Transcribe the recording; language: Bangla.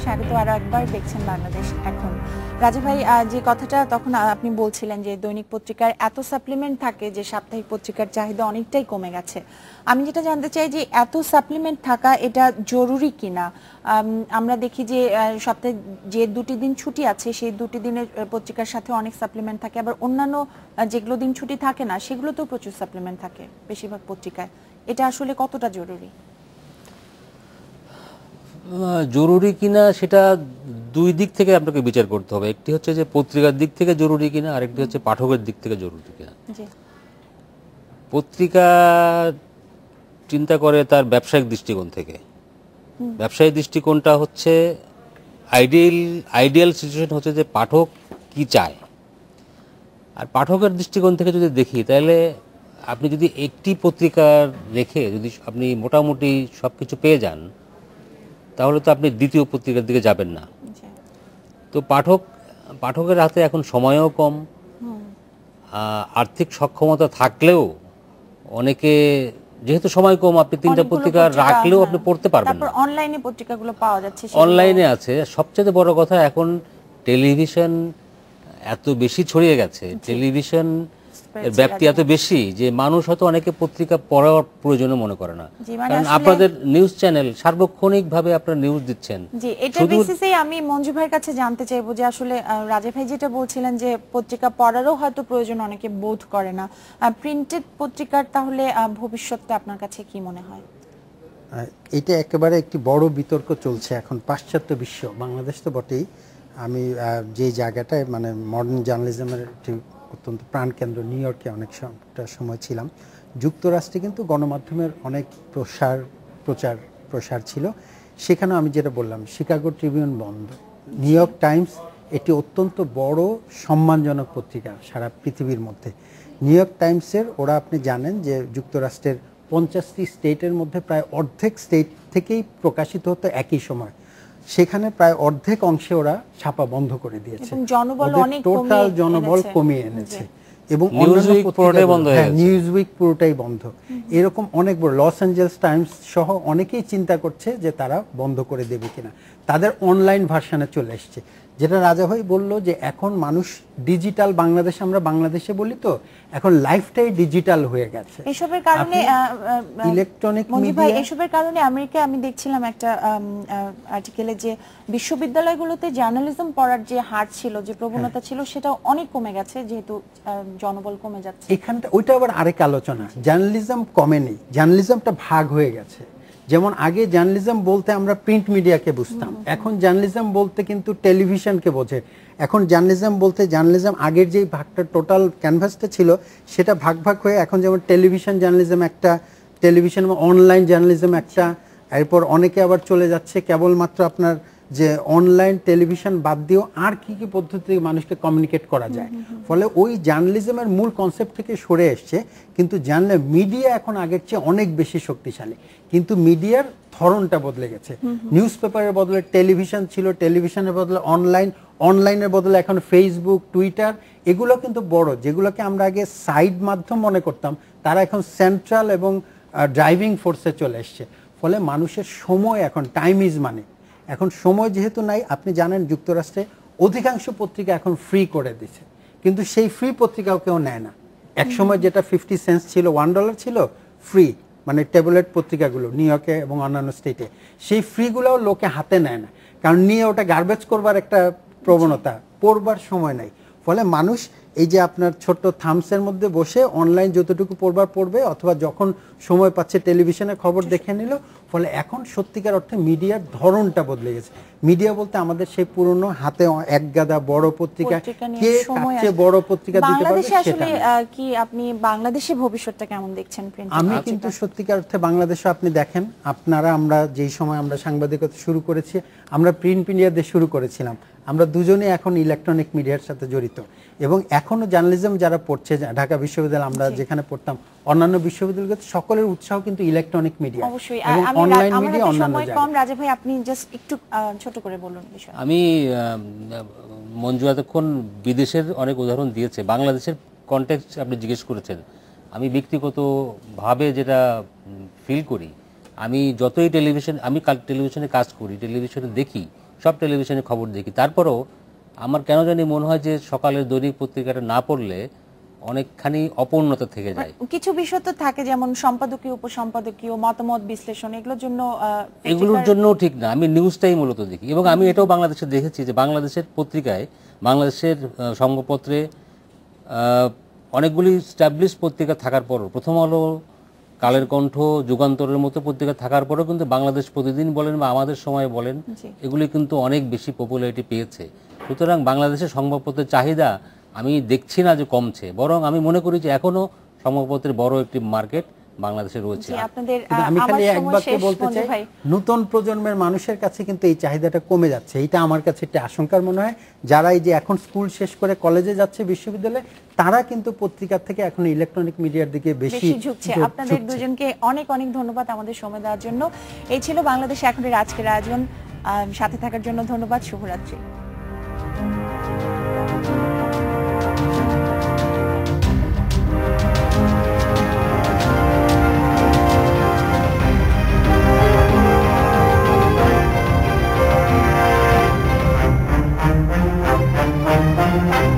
স্বাগত আরো একবার দেখছেন বাংলাদেশ এখন। রাজা ভাই, যে কথাটা তখন আপনি বলছিলেন যে দৈনিক পত্রিকার এত সাপ্লিমেন্ট থাকে যে সাপ্তাহিক পত্রিকার চাহিদা অনেকটাই কমে গেছে। আমি যেটা জানতে চাই যে এত সাপ্লিমেন্ট থাকা এটা জরুরি কিনা। আমরা দেখি যে সপ্তাহে যে দুটি দিন ছুটি আছে সেই দুটি দিনের পত্রিকার সাথে অনেক সাপ্লিমেন্ট থাকে, আবার অন্যান্য যেগুলো দিন ছুটি থাকে না সেগুলোতেও প্রচুর সাপ্লিমেন্ট থাকে বেশিরভাগ পত্রিকায়। এটা আসলে কতটা জরুরি? জরুরি কিনা সেটা দুই দিক থেকে আপনাকে বিচার করতে হবে। একটি হচ্ছে যে পত্রিকার দিক থেকে জরুরি কিনা, আরেকটি হচ্ছে পাঠকের দিক থেকে জরুরি কিনা। পত্রিকা চিন্তা করে তার ব্যবসায়িক দৃষ্টিকোণ থেকে। ব্যবসায়িক দৃষ্টিকোণটা হচ্ছে আইডিয়াল সিচুয়েশন হচ্ছে যে পাঠক কি চায়। আর পাঠকের দৃষ্টিকোণ থেকে যদি দেখি তাহলে আপনি যদি একটি পত্রিকার রেখে যদি আপনি মোটামুটি সব কিছু পেয়ে যান তাহলে তো আপনি দ্বিতীয় পত্রিকার দিকে যাবেন না। তো পাঠকের হাতে এখন সময়ও কম, আর্থিক সক্ষমতা থাকলেও অনেকে যেহেতু সময় কম, আপনি তিনটা পত্রিকা রাখলেও আপনি পড়তে পারবেন না। অনলাইনে পত্রিকাগুলো পাওয়া যাচ্ছে, অনলাইনে আছে। সবচেয়ে বড় কথা এখন টেলিভিশন এত বেশি ছড়িয়ে গেছে, টেলিভিশন এর ব্যাপ্তি এত বেশি যে মানুষ হয়তো অনেকে পত্রিকা পড়ার প্রয়োজন মনে করে না। কারণ আপনাদের নিউজ চ্যানেল সার্বক্ষণিকভাবে আপনারা নিউজ দিচ্ছেন। জি, এটা বেসিসে আমি মঞ্জু ভাইয়ের কাছে জানতে চাইবো যে আসলে রাজা ভাই যেটা বলছিলেন যে পত্রিকা পড়ারও হয়তো প্রয়োজন অনেকে বোধ করে না, প্রিন্টেড পত্রিকার তাহলে ভবিষ্যৎটা আপনার কাছে কি মনে হয়? এটা একেবারে একটি বড় বিতর্ক চলছে এখন পাশ্চাত্য বিশ্ব, বাংলাদেশ তো বটেই। আমি যে জায়গাটায় মানে মডার্ন জার্নালিজমের একটি অত্যন্ত প্রাণকেন্দ্র নিউ ইয়র্কে অনেকটা সময় ছিলাম, যুক্তরাষ্ট্রে কিন্তু গণমাধ্যমের অনেক প্রসার ছিল। সেখানে আমি যেটা বললাম, শিকাগো ট্রিবিউন বন্ধ, নিউ ইয়র্ক টাইমস একটি অত্যন্ত বড় সম্মানজনক পত্রিকা সারা পৃথিবীর মধ্যে। নিউ ইয়র্ক টাইমসের ওরা আপনি জানেন যে যুক্তরাষ্ট্রের 50টি স্টেটের মধ্যে প্রায় অর্ধেক স্টেট থেকেই প্রকাশিত হতো একই সময়, সেখানে প্রায় অর্ধেক অংশে ওরা ছাপা বন্ধ করে দিয়েছে, টোটাল জনবল কমিয়ে এনেছে। এবং নিউজউইক পুরোটাই বন্ধ। এরকম অনেক বড় লস অ্যাঞ্জেলস টাইমস সহ অনেকেই চিন্তা করছে যে তারা বন্ধ করে দেবে কিনা, তাদের অনলাইন ভার্সনে চলে এসছে। যেটা রাজা ভাই বলল যে এখন মানুষ ডিজিটাল, বাংলাদেশে আমরা বাংলাদেশে বলি তো এখন লাইফটাই ডিজিটাল হয়ে গেছে। এসবের কারণে ইলেকট্রনিক মিডিয়া, এসবের কারণে আমেরিকায় আমি দেখছিলাম একটা আর্টিকেলে যে বিশ্ববিদ্যালয়গুলোতে জার্নালিজম পড়ার যে হার ছিল, যে প্রবণতা ছিল, সেটা অনেক কমে গেছে যেহেতু জনবল কমে যাচ্ছে। এখানটা ওইটা আবার আরেক আলোচনা। জার্নালিজম কমেনি, জার্নালিজমটা ভাগ হয়ে গেছে। যেমন আগে জার্নালিজম বলতে আমরা প্রিন্ট মিডিয়াকে বুঝতাম, এখন জার্নালিজম বলতে কিন্তু টেলিভিশনকে বোঝে। এখন জার্নালিজম বলতে জার্নালিজম আগের যেই ভাগটা টোটাল ক্যানভাসটা ছিল সেটা ভাগ হয়ে এখন যেমন টেলিভিশন জার্নালিজম একটা, টেলিভিশন এবং অনলাইন জার্নালিজম একটা, এরপর অনেকে আবার চলে যাচ্ছে কেবলমাত্র আপনার যে অনলাইন টেলিভিশন বাদ দিয়েও আর কি কি পদ্ধতিতে মানুষকে কমিউনিকেট করা যায়। ফলে ওই জার্নালিজমের মূল কনসেপ্ট থেকে সরে এসছে। কিন্তু মিডিয়া এখন আগের চেয়ে অনেক বেশি শক্তিশালী, কিন্তু মিডিয়ার ধরনটা বদলে গেছে। নিউজ পেপারের বদলে টেলিভিশন ছিল, টেলিভিশনের বদলে অনলাইন, অনলাইনের বদলে এখন ফেসবুক, টুইটার, এগুলো কিন্তু বড়, যেগুলোকে আমরা আগে সাইড মাধ্যম মনে করতাম তারা এখন সেন্ট্রাল এবং ড্রাইভিং ফোর্সে চলে এসছে। ফলে মানুষের সময় এখন টাইম ইজ মানি, এখন সময় যেহেতু নাই, আপনি জানেন যুক্তরাষ্ট্রে অধিকাংশ পত্রিকা এখন ফ্রি করে দিচ্ছে, কিন্তু সেই ফ্রি পত্রিকাও কেউ নেয় না। একসময় যেটা 50 সেন্টস ছিল, $1 ছিল ফ্রি, মানে ট্যাবলেট পত্রিকাগুলো নিউ ইয়র্কে এবং অন্যান্য স্টেটে, সেই ফ্রিগুলোও লোকে হাতে নেয় না, কারণ নিয়ে ওটা গার্বেজ করবার একটা প্রবণতা, পড়বার সময় নাই। ফলে মানুষ এই যে আপনার ছোট্ট থামসের মধ্যে বসে অনলাইন যতটুকু পড়বার পড়বে, অথবা যখন সময় পাচ্ছে টেলিভিশনে খবর দেখে নিল। ফলে এখন সত্যিকার অর্থে মিডিয়ার ধরনটা বদলে গেছে। মিডিয়া বলতে আমাদের সেই পুরনো হাতে এক গাদা বড় পত্রিকা, কে কাছে বড় পত্রিকা দিতে পারবে সেটা। কি আপনি বাংলাদেশে ভবিষ্যৎটা কেমন দেখছেন? আমি কিন্তু সত্যিকার অর্থে বাংলাদেশে আপনি দেখেন, আমরা যেই সময় আমরা সাংবাদিকতা শুরু করেছি, আমরা প্রিন্ট মিডিয়া দিয়ে শুরু করেছিলাম, আমরা দুজনে এখন ইলেকট্রনিক মিডিয়ার সাথে জড়িত। এবং এখনো জার্নালিজম যারা পড়ছে, ঢাকা বিশ্ববিদ্যালয় আমরা যেখানে পড়তাম, অন্যান্য বিশ্ববিদ্যালয়গুলো, সকলের উৎসাহ কিন্তু ইলেকট্রনিক মিডিয়া এবং অনলাইন মিডিয়া, অন্যান্য জায়গায়। রাজা ভাই আপনি জাস্ট একটু ছোট করে বলুন বিষয়। আমি মঞ্জু এতক্ষণ বিদেশের অনেক উদাহরণ দিয়েছে, বাংলাদেশের কনটেক্সট আপনি জিজ্ঞেস করেছেন। আমি ব্যক্তিগতভাবে যেটা ফিল করি, আমি যতই আমি টেলিভিশনে কাজ করি, টেলিভিশনে দেখি, সব টেলিভিশনে খবর দেখি, তারপরেও আমার কেন জানি মনে হয় যে সকালের দৈনিক পত্রিকাটা না পড়লে অনেকখানি অপূর্ণতা থেকে যায়। কিছু বিষয় তো থাকে যেমন সম্পাদকীয়, উপসম্পাদকীয়, মতামত বিশ্লেষণ, এগুলোর জন্য এগুলোর জন্য ঠিক না, আমি নিউজটাই মূলত দেখি। এবং আমি এটাও বাংলাদেশে দেখেছি যে বাংলাদেশের পত্রিকায়, বাংলাদেশের সংবাদপত্রে অনেকগুলি স্ট্যাবলিশ পত্রিকা থাকার পরও, প্রথম আলো, কালের কণ্ঠ, যুগান্তরের মতো পত্রিকা থাকার পরেও কিন্তু বাংলাদেশ প্রতিদিন বলেন বা আমাদের সময় বলেন, এগুলি কিন্তু অনেক বেশি পপুলারিটি পেয়েছে। সুতরাং বাংলাদেশের সংবাদপত্রের চাহিদা আমি দেখছি না যে কমছে, বরং আমি মনে করি যে এখনো সংবাদপত্রের বড় একটি মার্কেট বাংলাদেশে রয়েছে। আমি খালি এক বাক্যে বলতে চাই, নতুন প্রজন্মের মানুষের কাছে কিন্তু এই চাহিদাটা কমে যাচ্ছে। এটা আমার কাছে একটা আশঙ্কার মনে হয়। যারা এই যে এখন স্কুল শেষ করে কলেজে যাচ্ছে, বিশ্ববিদ্যালয়ে, তারা কিন্তু পত্রিকার থেকে এখন ইলেকট্রনিক মিডিয়ার দিকে বেশি ঝুঁকছে। আপনাদের দুজনকে অনেক অনেক ধন্যবাদ আমাদের সময় দেওয়ার জন্য। এই ছিল বাংলাদেশ এখনের আজকের আয়োজন। সাথে থাকার জন্য ধন্যবাদ। শুভরাত্রি। Thank you.